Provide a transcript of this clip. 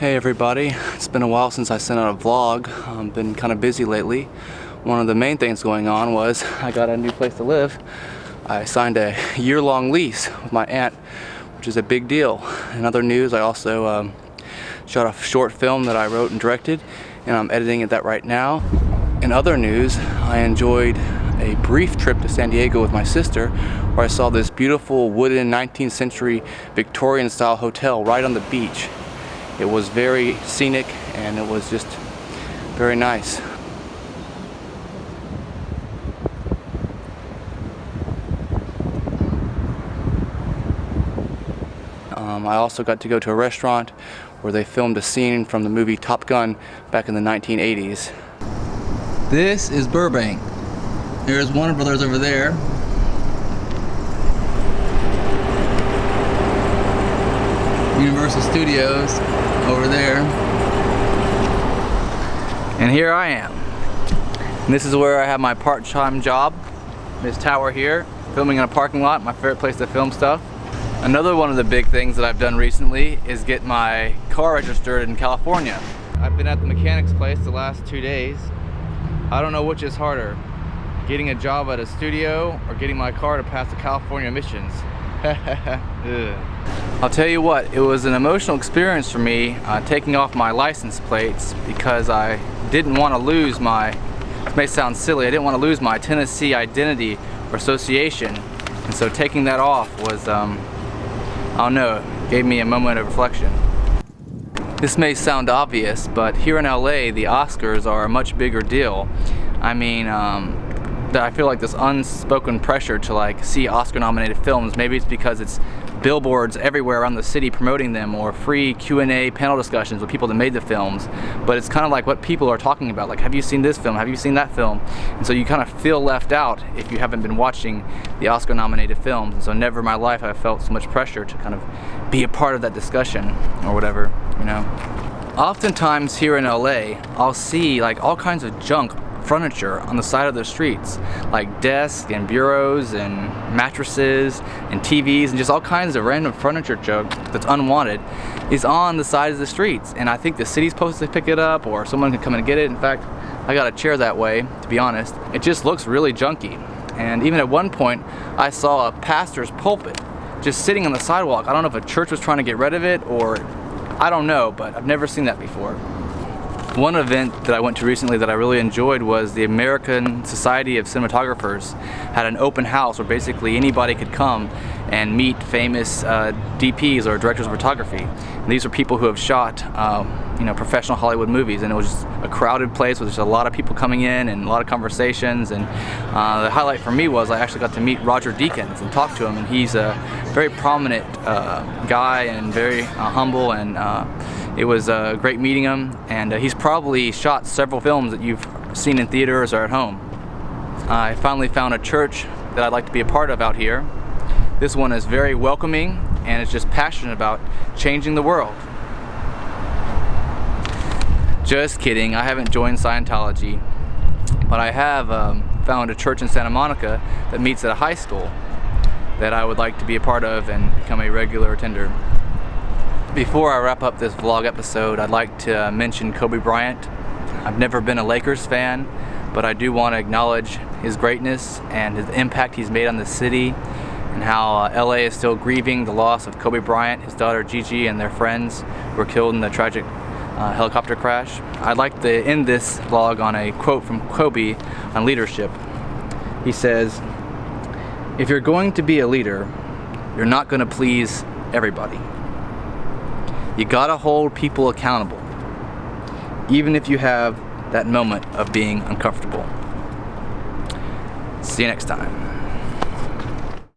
Hey everybody, it's been a while since I sent out a vlog. I've been kind of busy lately. One of the main things going on was I got a new place to live. I signed a year-long lease with my aunt, which is a big deal. In other news, I also shot a short film that I wrote and directed, and I'm editing that right now. In other news, I enjoyed a brief trip to San Diego with my sister, where I saw this beautiful wooden 19th century Victorian style hotel right on the beach. It was very scenic and it was just very nice. I also got to go to a restaurant where they filmed a scene from the movie Top Gun back in the 1980s. This is Burbank. There's Warner Brothers over there. Universal Studios over there. And here I am. And this is where I have my part-time job. This tower here, filming in a parking lot, my favorite place to film stuff. Another one of the big things that I've done recently is get my car registered in California. I've been at the mechanic's place the last 2 days. I don't know which is harder, getting a job at a studio or getting my car to pass the California emissions. I'll tell you what, it was an emotional experience for me taking off my license plates because I didn't want to lose my, this may sound silly, I didn't want to lose my Tennessee identity or association, and so taking that off was, I don't know, it gave me a moment of reflection. This may sound obvious, but here in LA, the Oscars are a much bigger deal. I mean, I feel like this unspoken pressure to like see Oscar-nominated films. Maybe it's because it's billboards everywhere around the city promoting them, or free Q&A panel discussions with people that made the films. But it's kind of like what people are talking about, like, have you seen this film? Have you seen that film? And so you kind of feel left out if you haven't been watching the Oscar-nominated films. And so never in my life have I felt so much pressure to kind of be a part of that discussion or whatever, you know. Oftentimes here in LA, I'll see like all kinds of junk furniture on the side of the streets, like desks and bureaus and mattresses and TVs and just all kinds of random furniture junk that's unwanted is on the sides of the streets, and I think the city's supposed to pick it up or someone can come and get it. In fact, I got a chair that way, to be honest. It just looks really junky, and even at one point I saw a pastor's pulpit just sitting on the sidewalk. I don't know if a church was trying to get rid of it or I don't know, but I've never seen that before. One event that I went to recently that I really enjoyed was the American Society of Cinematographers had an open house where basically anybody could come and meet famous DPs or directors of photography. And these are people who have shot you know, professional Hollywood movies, and it was just a crowded place with just a lot of people coming in and a lot of conversations. And the highlight for me was I actually got to meet Roger Deakins and talk to him, and he's a very prominent guy and very humble, and it was great meeting him, and he's probably shot several films that you've seen in theaters or at home. I finally found a church that I'd like to be a part of out here. This one is very welcoming and it's just passionate about changing the world. Just kidding, I haven't joined Scientology, but I have found a church in Santa Monica that meets at a high school that I would like to be a part of and become a regular attender. Before I wrap up this vlog episode, I'd like to mention Kobe Bryant. I've never been a Lakers fan, but I do want to acknowledge his greatness and his impact he's made on the city, and how LA is still grieving the loss of Kobe Bryant, his daughter Gigi, and their friends who were killed in the tragic helicopter crash. I'd like to end this vlog on a quote from Kobe on leadership. He says, "If you're going to be a leader, you're not going to please everybody. You gotta hold people accountable, even if you have that moment of being uncomfortable." See you next time.